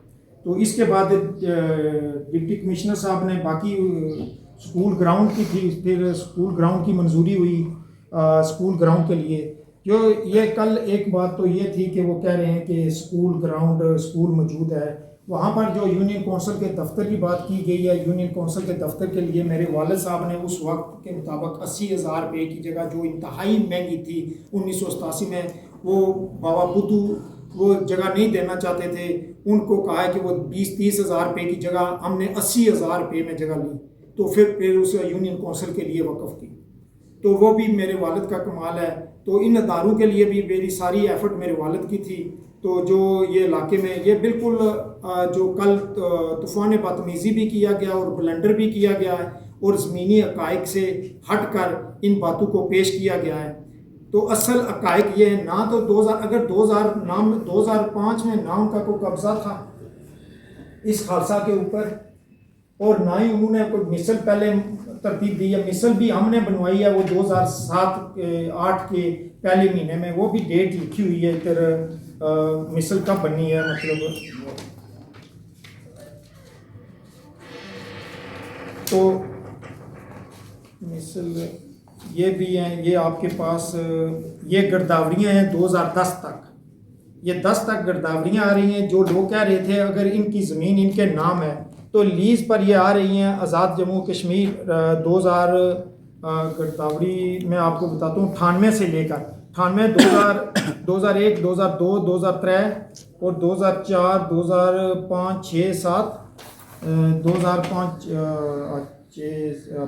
S1: تو اس کے بعد ڈپٹی کمشنر صاحب نے باقی اسکول گراؤنڈ کی تھی، پھر اسکول گراؤنڈ کی منظوری ہوئی اسکول گراؤنڈ کے لیے۔ جو یہ کل ایک بات تو یہ تھی کہ وہ کہہ رہے ہیں کہ اسکول موجود ہے وہاں پر، جو یونین کونسل کے دفتر کی بات کی گئی ہے، یونین کونسل کے دفتر کے لیے میرے والد صاحب نے اس وقت کے مطابق 80,000 روپے کی جگہ جو انتہائی مہنگی تھی 1987 میں، وہ بابا بدھو وہ جگہ نہیں دینا چاہتے تھے، ان کو کہا ہے کہ وہ 20-30 ہزار روپے کی جگہ ہم نے 80,000 روپے میں جگہ لی، تو پھر اس یونین کونسل کے لیے وقف کی. تو وہ بھی میرے والد کا کمال ہے. تو ان اداروں کے لیے بھی میری ساری ایفرٹ میرے والد کی تھی. تو جو یہ علاقے میں یہ بالکل جو کل طوفان بدتمیزی بھی کیا گیا اور بلنڈر بھی کیا گیا ہے اور زمینی حقائق سے ہٹ کر ان باتوں کو پیش کیا گیا ہے. تو اصل حقائق یہ ہے نہ تو اگر 2005 میں نہ ان کا کوئی قبضہ تھا اس خالصہ کے اوپر اور نہ ہی انہوں نے کوئی مثل پہلے ترتیب دی ہے. مثل بھی ہم نے بنوائی ہے وہ 2007-8 کے پہلے مہینے میں, وہ بھی ڈیٹ لکھی ہوئی ہے ادھر مثل کب بنی ہے. مطلب تو مثل یہ بھی ہیں, یہ آپ کے پاس یہ گرداوریاں ہیں 2010 تک. یہ 10 تک گرداوریاں آ رہی ہیں. جو لوگ کہہ رہے تھے اگر ان کی زمین ان کے نام ہے تو لیز پر یہ آ رہی ہیں. آزاد جموں کشمیر 2000 گرداوری میں آپ کو بتاتا ہوں 98 سے لے کر 98 2001 2002 2003 اور 2004 2005 6 7 2005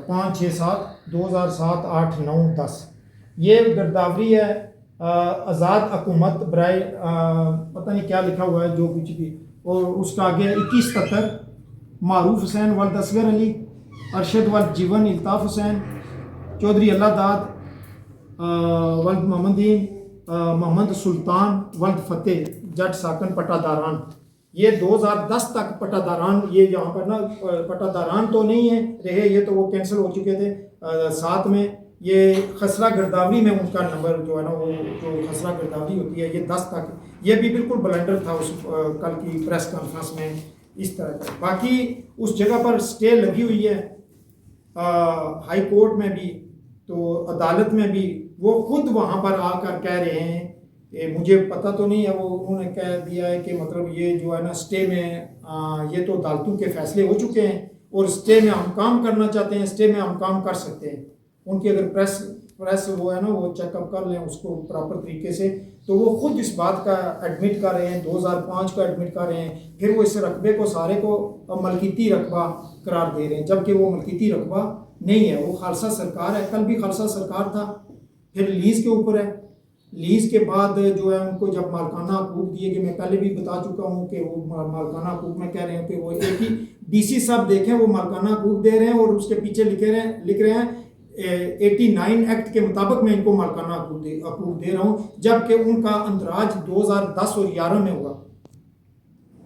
S1: 5 6 7 2007 8 9 10 یہ گرداوری ہے. آزاد حکومت برائے پتہ نہیں کیا لکھا ہوا ہے جو کچھ بھی, اور اس کا آگے 2177 معروف حسین ولد اصغر علی, ارشد ولد جیون الطاف حسین, چودھری اللہ داد ولد محمدین, محمد سلطان ولد فتح, جٹ ساکن پٹا داران. یہ 2010 تک پٹا داران, یہ یہاں پر نا پٹا داران تو نہیں ہے رہے, یہ تو وہ کینسل ہو چکے تھے. ساتھ میں یہ خسرہ گرداوری میں ان کا نمبر جو ہے نا وہ جو خسرہ گرداوری ہوتی ہے یہ 10 تک, یہ بھی بالکل بلنڈر تھا اس کل کی پریس کانفرنس میں اس طرح کا. باقی اس جگہ پر سٹے لگی ہوئی ہے ہائی کورٹ میں بھی, تو عدالت میں بھی. وہ خود وہاں پر آ کر کہہ رہے ہیں کہ مجھے پتہ تو نہیں ہے, وہ انہوں نے کہہ دیا ہے کہ مطلب یہ جو ہے نا سٹے میں یہ تو عدالتوں کے فیصلے ہو چکے ہیں اور سٹے میں ہم کام کرنا چاہتے ہیں, سٹے میں ہم کام کر سکتے ہیں. ان کی اگر پریس وہ ہے نا وہ چیک اپ کر لیں اس کو پراپر طریقے سے, تو وہ خود اس بات کا ایڈمٹ کر رہے ہیں, 2005 کا ایڈمٹ کر رہے ہیں. پھر وہ اس رقبے کو سارے کو ملکیتی رقبہ قرار دے رہے ہیں, جبکہ وہ ملکیتی رقبہ نہیں ہے, وہ خالصہ سرکار ہے. کل بھی خالصہ سرکار تھا. پھر لیز کے اوپر ہے. لیز کے بعد جو ہے ان کو جب مالکانہ حقوق دیے گئے, میں پہلے بھی بتا چکا ہوں کہ وہ مالکانہ حقوق میں کہہ رہے ہیں کہ وہ ایک ہی ڈی سی صاحب دیکھیں وہ مالکانہ حقوق دے رہے ہیں اور اس کے پیچھے لکھ رہے ہیں 89 ایکٹ کے مطابق میں ان کو مالکانہ حقوق دے رہا ہوں, جبکہ ان کا اندراج 2010 اور 11 میں ہوا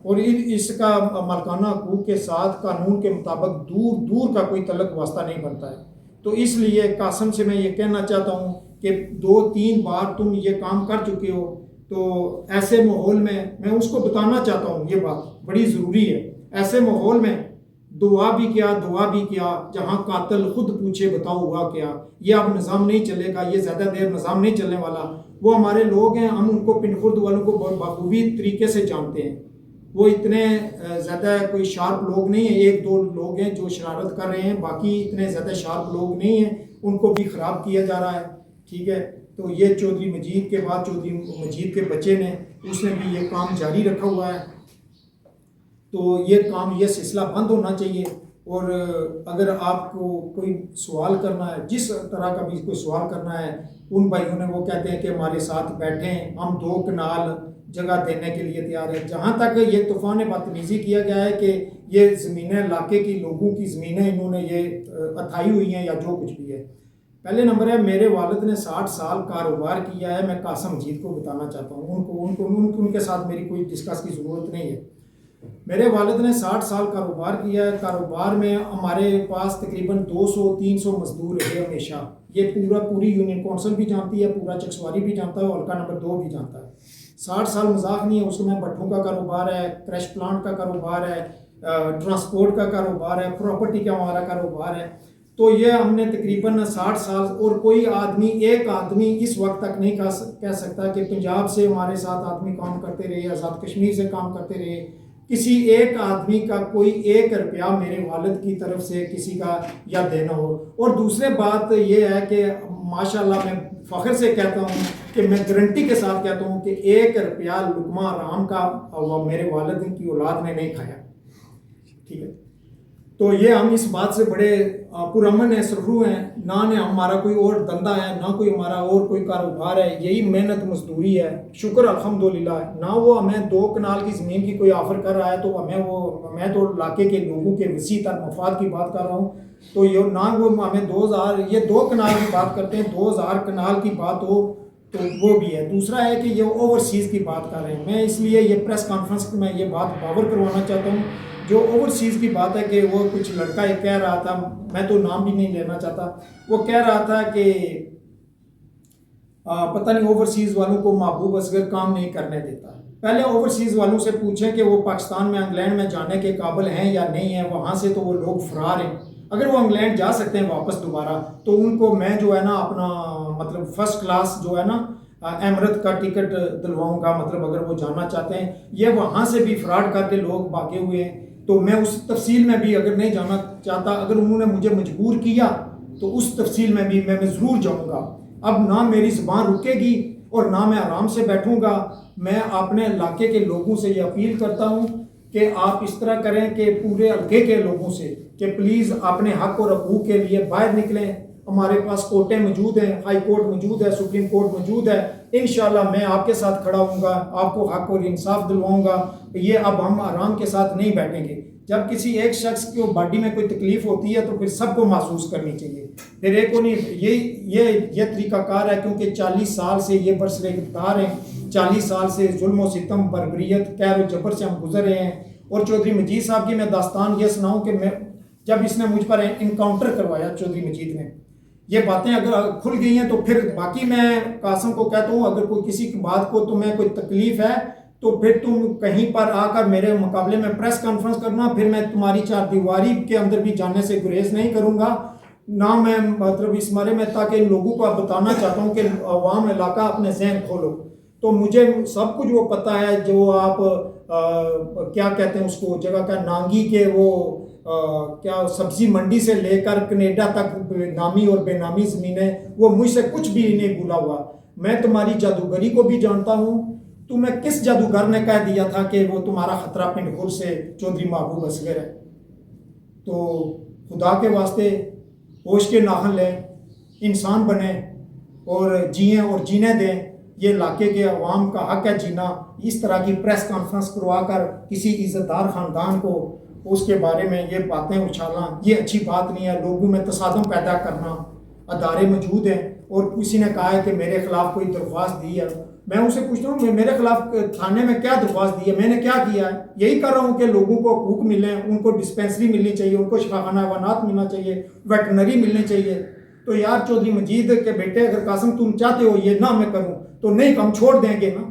S1: اور اس کا مالکانہ حقوق کے ساتھ قانون کے مطابق دور دور کا کوئی تعلق واسطہ نہیں بنتا ہے. تو اس لیے قاسم سے میں یہ کہنا چاہتا ہوں کہ 2-3 بار تم یہ کام کر چکے ہو, تو ایسے ماحول میں اس کو بتانا چاہتا ہوں, یہ بات بڑی ضروری ہے. ایسے ماحول میں دعا بھی کیا جہاں قاتل خود پوچھے بتاؤ ہوا کیا. یہ اب نظام نہیں چلے گا, یہ زیادہ دیر نظام نہیں چلنے والا. وہ ہمارے لوگ ہیں, ہم ان کو پنڈ خرد والوں کو بخوبی طریقے سے جانتے ہیں. وہ اتنے زیادہ کوئی شارپ لوگ نہیں ہیں, 1-2 لوگ ہیں جو شرارت کر رہے ہیں, باقی اتنے زیادہ شارپ لوگ نہیں ہیں. ان کو بھی خراب کیا جا رہا ہے. ٹھیک ہے, تو یہ چودھری مجید کے بعد چودھری مجید کے بچے نے اس نے بھی یہ کام جاری رکھا ہوا ہے. تو یہ کام یہ سلسلہ بند ہونا چاہیے. اور اگر آپ کو کوئی سوال کرنا ہے, جس طرح کا بھی کوئی سوال کرنا ہے, ان بھائیوں نے وہ کہتے ہیں کہ ہمارے ساتھ بیٹھیں, ہم 2 کنال جگہ دینے کے لیے تیار ہیں. جہاں تک یہ طوفان بدتمیزی کیا گیا ہے کہ یہ زمینیں علاقے کی لوگوں کی زمینیں انہوں نے یہ اتھائی ہوئی ہیں یا جو کچھ بھی ہے. پہلے نمبر ہے میرے والد نے 60 سال کاروبار کیا ہے. میں قاسم مجید کو بتانا چاہتا ہوں, ان کے ساتھ میری کوئی ڈسکس کی ضرورت نہیں ہے. میرے والد نے 60 سال کاروبار کیا ہے. کاروبار میں ہمارے پاس تقریباً 200-300 مزدور رہے ہمیشہ. یہ پوری یونین کونسل بھی جانتی ہے, پورا چکسواری بھی جانتا ہے, حلقہ نمبر 2 بھی جانتا ہے. 60 سال مذاق نہیں ہے. اس میں بٹھوں کا کاروبار ہے, کریش پلانٹ کا کاروبار ہے, ٹرانسپورٹ کا کاروبار ہے, پراپرٹی کا ہمارا کاروبار ہے. تو یہ ہم نے تقریباً 60 سال, اور کوئی ایک آدمی اس وقت تک نہیں کہہ سکتا کہ پنجاب سے ہمارے ساتھ آدمی کام کرتے رہے, آزاد کشمیر سے کام کرتے رہے. کسی ایک آدمی کا کوئی 1 روپیہ میرے والد کی طرف سے کسی کا یا دینا ہو. اور دوسرے بات یہ ہے کہ ماشاءاللہ میں فخر سے کہتا ہوں کہ میں گارنٹی کے ساتھ کہتا ہوں کہ 1 روپیہ لقمہ حرام کا میرے والد کی اولاد نے نہیں کھایا. ٹھیک ہے, تو یہ ہم اس بات سے بڑے پرامن ہیں، سرخرو ہیں، نہ ہمارا کوئی اور دندہ ہے، نہ کوئی ہمارا اور کوئی کاروبار ہے، یہی محنت مزدوری ہے، شکر الحمدللہ۔ نہ وہ ہمیں 2 کنال کی زمین کی کوئی آفر کر رہا ہے تو میں تو علاقے کے لوگوں کے وسیع تر مفاد کی بات کر رہا ہوں، تو یہ نہ وہ ہمیں 2 کنال کی بات کرتے ہیں، 2000 کنال کی بات ہو تو وہ بھی ہے۔ دوسرا ہے کہ یہ اوورسیز کی بات کر رہے ہیں، میں اس لیے یہ پریس کانفرنس میں یہ بات باور کروانا چاہتا ہوں۔ جو اوورسیز کی بات ہے کہ وہ کچھ لڑکا ایک کہہ رہا تھا، میں تو نام بھی نہیں لینا چاہتا، وہ کہہ رہا تھا کہ پتہ نہیں اوورسیز والوں کو محبوب اصغر کام نہیں کرنے دیتا۔ پہلے اوورسیز والوں سے پوچھیں کہ وہ پاکستان میں انگلینڈ میں جانے کے قابل ہیں یا نہیں ہیں، وہاں سے تو وہ لوگ فرار ہیں۔ اگر وہ انگلینڈ جا سکتے ہیں واپس دوبارہ تو ان کو میں جو ہے نا اپنا مطلب فرسٹ کلاس جو ہے نا ایمرت کا ٹکٹ دلواؤں گا، مطلب اگر وہ جانا چاہتے ہیں۔ یہ وہاں سے بھی فراڈ کر کے لوگ بھاگے ہوئے ہیں، تو میں اس تفصیل میں بھی اگر نہیں جانا چاہتا، اگر انہوں نے مجھے مجبور کیا تو اس تفصیل میں بھی میں ضرور جاؤں گا۔ اب نہ میری زبان رکے گی اور نہ میں آرام سے بیٹھوں گا۔ میں اپنے علاقے کے لوگوں سے یہ اپیل کرتا ہوں کہ آپ اس طرح کریں کہ پورے علاقے کے لوگوں سے کہ پلیز اپنے حق اور حقوق کے لیے باہر نکلیں۔ ہمارے پاس کورٹیں موجود ہیں، ہائی کورٹ موجود ہے، سپریم کورٹ موجود ہے، انشاءاللہ میں آپ کے ساتھ کھڑا ہوں گا، آپ کو حق اور انصاف دلواؤں گا۔ یہ اب ہم آرام کے ساتھ نہیں بیٹھیں گے۔ جب کسی ایک شخص کو باڈی میں کوئی تکلیف ہوتی ہے تو پھر سب کو محسوس کرنی چاہیے، پھر ایک کو نہیں۔ یہ طریقہ کار ہے، کیونکہ 40 سال سے یہ برسر اقتدار ہیں، 40 سال سے ظلم و ستم، بربریت، قہر و جبر سے ہم گزر رہے ہیں۔ اور چودھری مجید صاحب کی میں داستان یہ سناؤں کہ جب اس نے مجھ پر انکاؤنٹر کروایا، چودھری مجید نے، یہ باتیں اگر کھل گئی ہیں تو پھر باقی میں قاسم کو کہتا ہوں اگر کوئی کسی بات کو تمہیں کوئی تکلیف ہے تو پھر تم کہیں پر آ کر میرے مقابلے میں پریس کانفرنس کرنا، پھر میں تمہاری 4 دیواری کے اندر بھی جانے سے گریز نہیں کروں گا، نہ میں مطلب اس بارے میں، تاکہ ان لوگوں کو بتانا چاہتا ہوں کہ عوام علاقہ اپنے ذہن کھولو۔ تو مجھے سب کچھ وہ پتہ ہے جو آپ کیا کہتے ہیں اس کو جگہ کا نانگی کے وہ کیا سبزی منڈی سے لے کر کینیڈا تک نامی اور بے نامی زمینیں، وہ مجھ سے کچھ بھی نہیں بھولا ہوا۔ میں تمہاری جادوگری کو بھی جانتا ہوں۔ تمہیں کس جادوگر نے کہہ دیا تھا کہ وہ تمہارا خطرہ پنڈ خور سے چودھری محبوب اصغر ہے؟ تو خدا کے واسطے ہوش کے ناخن لیں، انسان بنیں اور جئیں اور جینے دیں۔ یہ علاقے کے عوام کا حق ہے جینا۔ اس طرح کی پریس کانفرنس کروا کر کسی عزت دار خاندان کو اس کے بارے میں یہ باتیں اچھالنا یہ اچھی بات نہیں ہے۔ لوگوں میں تصادم پیدا کرنا، ادارے موجود ہیں اور کسی نے کہا ہے کہ میرے خلاف کوئی درخواست دی ہے، میں ان سے پوچھتا ہوں میرے خلاف تھانے میں کیا درخواست دی ہے، میں نے کیا کیا ہے؟ یہی کر رہا ہوں کہ لوگوں کو حقوق ملیں، ان کو ڈسپینسری ملنی چاہیے، ان کو شفاخانہ حیوانات ملنا چاہیے، ویٹنری ملنے چاہیے۔ تو یار چودھری مجید کے بیٹے اگر قاسم تم چاہتے ہو یہ نہ میں کروں تو نہیں، ہم چھوڑ دیں گے نا،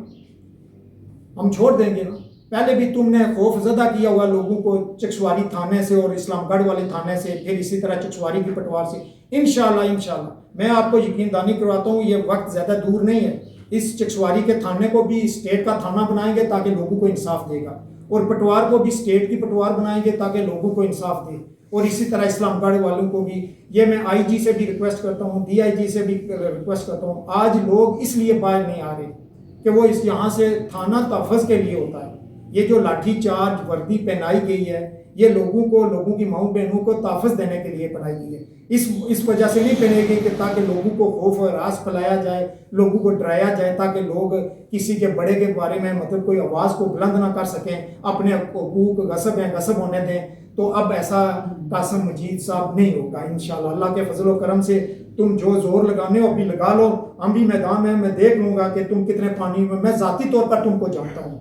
S1: ہم چھوڑ دیں گے نا۔ پہلے بھی تم نے خوف زدہ کیا ہوا لوگوں کو چکشواری تھانے سے اور اسلام گڑھ والے تھانے سے، پھر اسی طرح چکشواری کی پٹوار سے۔ انشاءاللہ میں آپ کو یقین دانی کرواتا ہوں یہ وقت زیادہ دور نہیں ہے۔ اس چکشواری کے تھانے کو بھی اسٹیٹ کا تھانہ بنائیں گے تاکہ لوگوں کو انصاف دے گا، اور پٹوار کو بھی اسٹیٹ کی پٹوار بنائیں گے تاکہ لوگوں کو انصاف دے، اور اسی طرح اسلام گڑھ والوں کو بھی۔ یہ میں آئی جی سے بھی ریکویسٹ کرتا ہوں، ڈی آئی جی سے بھی ریکویسٹ کرتا ہوں۔ آج لوگ اس لیے باہر نہیں آ رہے کہ وہ اس یہاں سے تھانہ تحفظ کے لیے ہوتا ہے۔ یہ جو لاٹھی چارج وردی پہنائی گئی ہے یہ لوگوں کو، لوگوں کی ماؤں بہنوں کو تحفظ دینے کے لیے پڑھائی گئی ہے۔ اس وجہ سے نہیں پہنائی گئی کہ تاکہ لوگوں کو خوف و ہراس پھیلایا جائے، لوگوں کو ڈرایا جائے، تاکہ لوگ کسی کے بڑے کے بارے میں مطلب کوئی آواز کو بلند نہ کر سکیں، اپنے حقوق غصب ہونے دیں۔ تو اب ایسا قاسم مجید صاحب نہیں ہوگا انشاءاللہ۔ اللہ کے فضل و کرم سے تم جو زور لگانے ہو ابھی لگا لو، ہم بھی میدان میں دیکھ لوں گا کہ تم کتنے پانی میں ذاتی طور پر تم کو جانتا ہوں،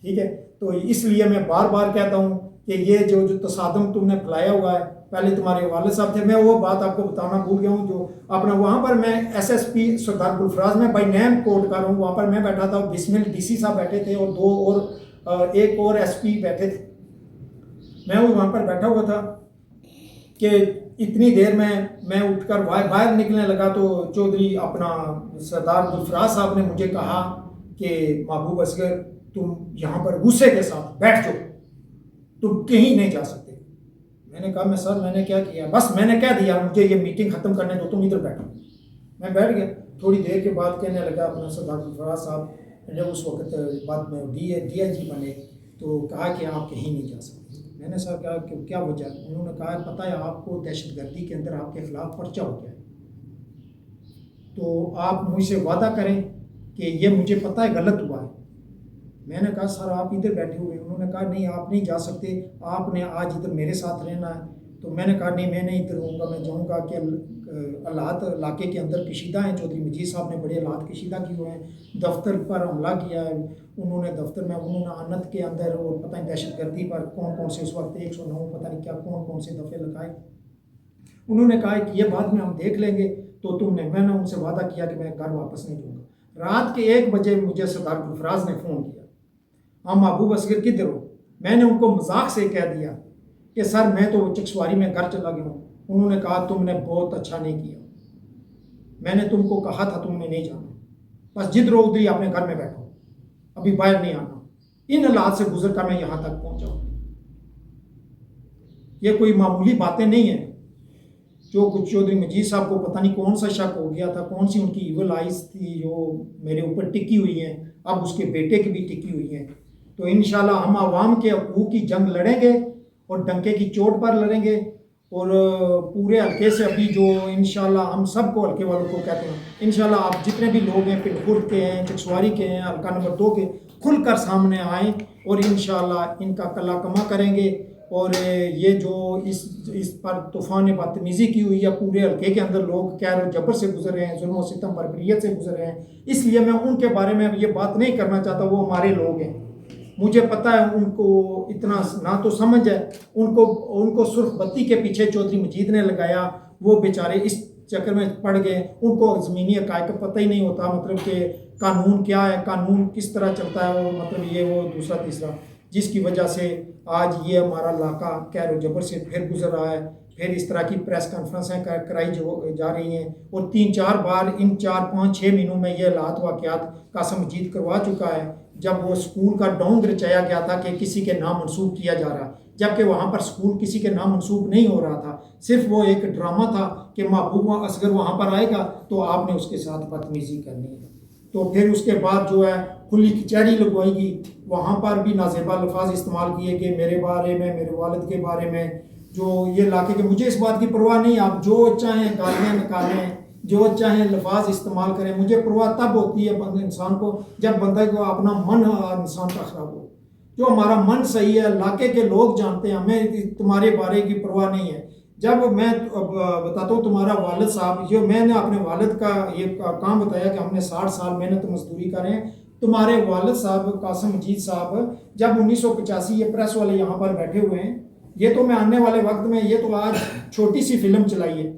S1: ٹھیک ہے؟ تو اس لیے میں بار بار کہتا ہوں کہ یہ جو تصادم تم نے پھیلایا ہوا ہے، پہلے تمہارے والد صاحب تھے، میں وہ بات آپ کو بتانا بھول گیا ہوں، جو اپنا وہاں پر میں ایس ایس پی سردار گلفراز میں بائی نیم کوٹ کر رہا ہوں، وہاں پر میں بیٹھا تھا، بسمل ڈی سی صاحب بیٹھے تھے اور ایک اور ایس پی بیٹھے تھے۔ میں وہاں پر بیٹھا ہوا تھا کہ اتنی دیر میں اٹھ کر باہر نکلنے لگا تو چودھری اپنا سردار گلفراز صاحب نے مجھے کہا کہ محبوب اصغر تم یہاں پر غصے کے ساتھ بیٹھ جاؤ، تم کہیں نہیں جا سکتے۔ میں نے کہا سر میں نے کیا کیا؟ بس میں نے کہہ دیا مجھے یہ میٹنگ ختم کرنے دو، تم ادھر بیٹھو۔ میں بیٹھ گیا، تھوڑی دیر کے بعد کہنے لگا اپنا سردار گلفراز صاحب، جب اس وقت بعد میں ڈی آئی جی بنے، تو کہا کہ آپ کہیں نہیں جا سکتے۔ میں نے سر کہا کہ کیا وجہ ہے؟ انہوں نے کہا پتہ ہے آپ کو دہشت گردی کے اندر آپ کے خلاف پرچہ ہو گیا ہے، تو آپ مجھ سے وعدہ کریں کہ یہ مجھے پتہ ہے غلط ہوا ہے۔ میں نے کہا سر آپ ادھر بیٹھے ہوئے، انہوں نے کہا نہیں آپ نہیں جا سکتے، آپ نے آج ادھر میرے ساتھ رہنا ہے۔ تو میں نے کہا نہیں میں نہیں ادھر ہوں گا، میں جاؤں گا کہ حالات علاقے کے اندر کشیدہ ہیں، چودھری مجید صاحب نے بڑے حالات کشیدہ کیے ہوئے ہیں، دفتر پر حملہ کیا ہے انہوں نے، دفتر میں انہوں نے انت کے اندر، اور پتہ نہیں دہشت گردی پر کون کون سے اس وقت 109 پتہ نہیں کیا کون کون سے دفعے لگائے۔ انہوں نے کہا کہ یہ بعد میں ہم دیکھ لیں گے، تو میں نے ان سے وعدہ کیا کہ میں گھر واپس نہیں جاؤں گا۔ رات کے 1 بجے مجھے سردار گلفراز نے فون کیا، ہم محبوب اصغر کدھر ہو؟ میں نے ان کو مذاق سے کہہ دیا کہ سر میں تو چکسواری میں گھر چلا گیا ہوں۔ انہوں نے کہا تم نے بہت اچھا نہیں کیا، میں نے تم کو کہا تھا تم نے نہیں جانا، بس جدھر ہو ادھر ہی اپنے گھر میں بیٹھو، ابھی باہر نہیں آنا۔ ان حالات سے گزر کر میں یہاں تک پہنچا ہوں۔ یہ کوئی معمولی باتیں نہیں ہیں۔ جو کچھ چودھری مجید صاحب کو پتہ نہیں کون سا شک ہو گیا تھا، کون سی ان کی ایول آئیز تھی جو میرے اوپر ٹکی ہوئی ہیں، اب اس کے بیٹے کی بھی ٹکی ہوئی ہیں۔ تو انشاءاللہ ہم عوام کے حقوق کی جنگ لڑیں گے، اور ڈنکے کی چوٹ پر لڑیں گے، اور پورے حلقے سے ابھی جو انشاءاللہ ہم سب کو حلقے والوں کو کہتے ہیں انشاءاللہ آپ جتنے بھی لوگ ہیں پنڈ خرد کے ہیں، چکسواری کے ہیں، حلقہ نمبر 2 کے، کھل کر سامنے آئیں اور انشاءاللہ ان کا کلا کما کریں گے۔ اور یہ جو اس پر طوفان بدتمیزی کی ہوئی ہے، پورے حلقے کے اندر لوگ قہر و جبر سے گزر رہے ہیں، ظلم و ستم بربریت سے گزر رہے ہیں، اس لیے میں ان کے بارے میں یہ بات نہیں کرنا چاہتا۔ وہ ہمارے لوگ ہیں، مجھے پتہ ہے ان کو اتنا نہ تو سمجھ ہے، ان کو سرخ بتی کے پیچھے چودھری مجید نے لگایا، وہ بیچارے اس چکر میں پڑ گئے، ان کو زمینی حقائق کا پتہ ہی نہیں ہوتا، مطلب کہ قانون کیا ہے، قانون کس طرح چلتا ہے، وہ مطلب یہ وہ دوسرا تیسرا، جس کی وجہ سے آج یہ ہمارا علاقہ قہر و جبر سے پھر گزر رہا ہے۔ پھر اس طرح کی پریس کانفرنسیں کرائی جا رہی ہیں، اور 3-4 بار ان 4-5-6 مہینوں میں یہ حالات واقعات قاسم مجید کروا چکا ہے۔ جب وہ اسکول کا ڈونگ رچایا گیا تھا کہ کسی کے نام منسوب کیا جا رہا، جبکہ وہاں پر اسکول کسی کے نام منسوب نہیں ہو رہا تھا، صرف وہ ایک ڈرامہ تھا کہ محبوب اصغر وہاں پر آئے گا تو آپ نے اس کے ساتھ بدتمیزی کرنی ہے۔ تو پھر اس کے بعد جو ہے کھلی کچہری لگوائی گئی، وہاں پر بھی نازیبا الفاظ استعمال کیے کہ میرے بارے میں، میرے والد کے بارے میں، جو یہ علاقے کے، مجھے اس بات کی پرواہ نہیں، آپ جو چاہیں گالیاں نکالیں، جو چاہیں لفاظ استعمال کریں، مجھے پرواہ تب ہوتی ہے انسان کو جب بندہ کو اپنا من انسان کا خراب ہو۔ جو ہمارا من صحیح ہے، علاقے کے لوگ جانتے ہیں، ہمیں تمہارے بارے کی پرواہ نہیں ہے۔ جب میں بتاتا ہوں تمہارا والد صاحب، جو میں نے اپنے والد کا یہ کام بتایا کہ ہم نے 60 سال محنت مزدوری کریں، تمہارے والد صاحب قاسم مجید صاحب جب 1985 یہ پریس والے یہاں پر بیٹھے ہوئے ہیں، یہ تو میں آنے والے وقت میں، یہ تو آج چھوٹی سی فلم چلائی ہے،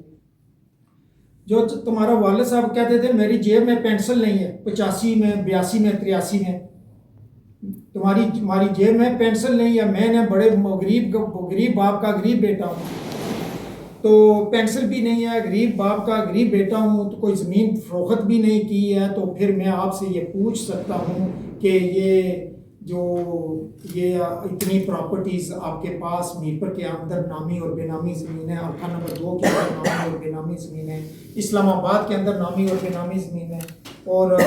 S1: جو تمہارا والد صاحب کہتے تھے میری جیب میں پینسل نہیں ہے، 85 میں، 82 میں، 83 میں، تمہاری جیب میں پینسل نہیں ہے، میں نے بڑے غریب باپ کا غریب بیٹا ہوں، تو پینسل بھی نہیں ہے، غریب باپ کا غریب بیٹا ہوں، تو کوئی زمین فروخت بھی نہیں کی ہے، تو پھر میں آپ سے یہ پوچھ سکتا ہوں کہ یہ اتنی پراپرٹیز آپ کے پاس میرپور کے اندر نامی اور بے نامی زمین ہے، حلقہ نمبر 2 کے اندر نامی اور بے نامی زمین ہے، اسلام آباد کے اندر نامی اور بے نامی زمین ہے، اور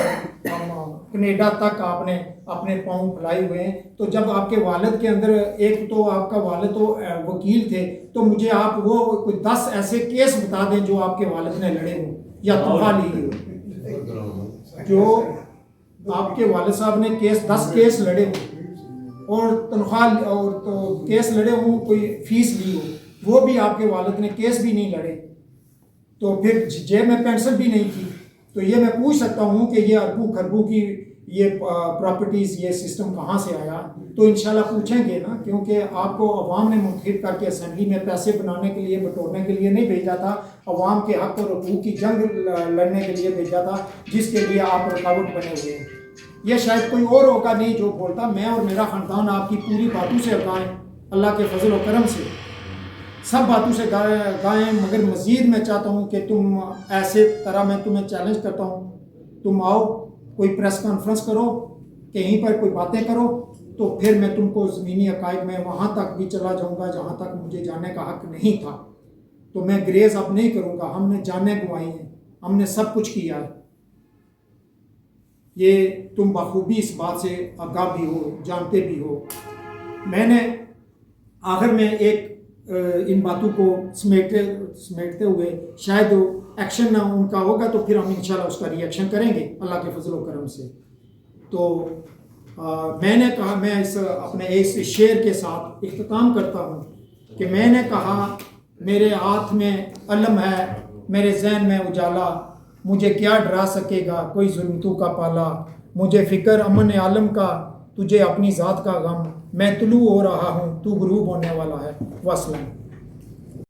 S1: کینیڈا تک آپ نے اپنے پاؤں پھیلائے ہوئے ہیں۔ تو جب آپ کے والد کے اندر، ایک تو آپ کا والد تو وکیل تھے، تو مجھے آپ وہ کوئی 10 ایسے کیس بتا دیں جو آپ کے والد نے لڑے ہوں یا تنخواہ لی ہو، جو آپ کے والد صاحب نے 10 کیس لڑے ہوں اور تنخواہ اور تو کیس لڑے ہوں، کوئی فیس لی ہو، وہ بھی آپ کے والد نے کیس بھی نہیں لڑے، تو پھر جیب میں پینسل بھی نہیں تھی۔ تو یہ میں پوچھ سکتا ہوں کہ یہ اربوں خربوں کی یہ پراپرٹیز، یہ سسٹم کہاں سے آیا؟ تو انشاءاللہ پوچھیں گے نا، کیونکہ آپ کو عوام نے منتخب کر کے اسمبلی میں پیسے بنانے کے لیے، بٹورنے کے لیے نہیں بھیجا تھا، عوام کے حق اور حقوق کی جنگ لڑنے کے لیے بھیجا تھا، جس کے لیے آپ رکاوٹ بنے ہوئے ہیں۔ یہ شاید کوئی اور ہوگا نہیں جو بولتا، میں اور میرا خاندان آپ کی پوری باتوں سے آگاہ ہیں، اللہ کے فضل و کرم سے سب باتوں سے آگاہ ہیں، مگر مزید میں چاہتا ہوں کہ تم ایسے طرح، میں تمہیں چیلنج کرتا ہوں، تم آؤ، کوئی پریس کانفرنس کرو، کہیں پر کوئی باتیں کرو، تو پھر میں تم کو زمینی حقائق میں وہاں تک بھی چلا جاؤں گا جہاں تک مجھے جانے کا حق نہیں تھا، تو میں گریز اب نہیں کروں گا۔ ہم نے جانیں گنوائی ہیں، ہم نے سب کچھ کیا ہے، یہ تم بخوبی اس بات سے آگاہ بھی ہو، جانتے بھی ہو۔ میں نے آخر میں ایک ان باتوں کو سمیٹتے ہوئے شاید ایکشن نہ ان کا ہوگا تو پھر ہم انشاءاللہ اس کا ری ایکشن کریں گے اللہ کے فضل و کرم سے. تو میں نے کہا میں اپنے اس شعر کے ساتھ اختتام کرتا ہوں کہ میں نے کہا میرے ہاتھ میں علم ہے میرے ذہن میں اجالا, مجھے کیا ڈرا سکے گا کوئی ظلم تو کا پالا, مجھے فکر امن عالم کا تجھے اپنی ذات کا غم, میں طلوع ہو رہا ہوں تو غروب ہونے والا ہے. وسلم.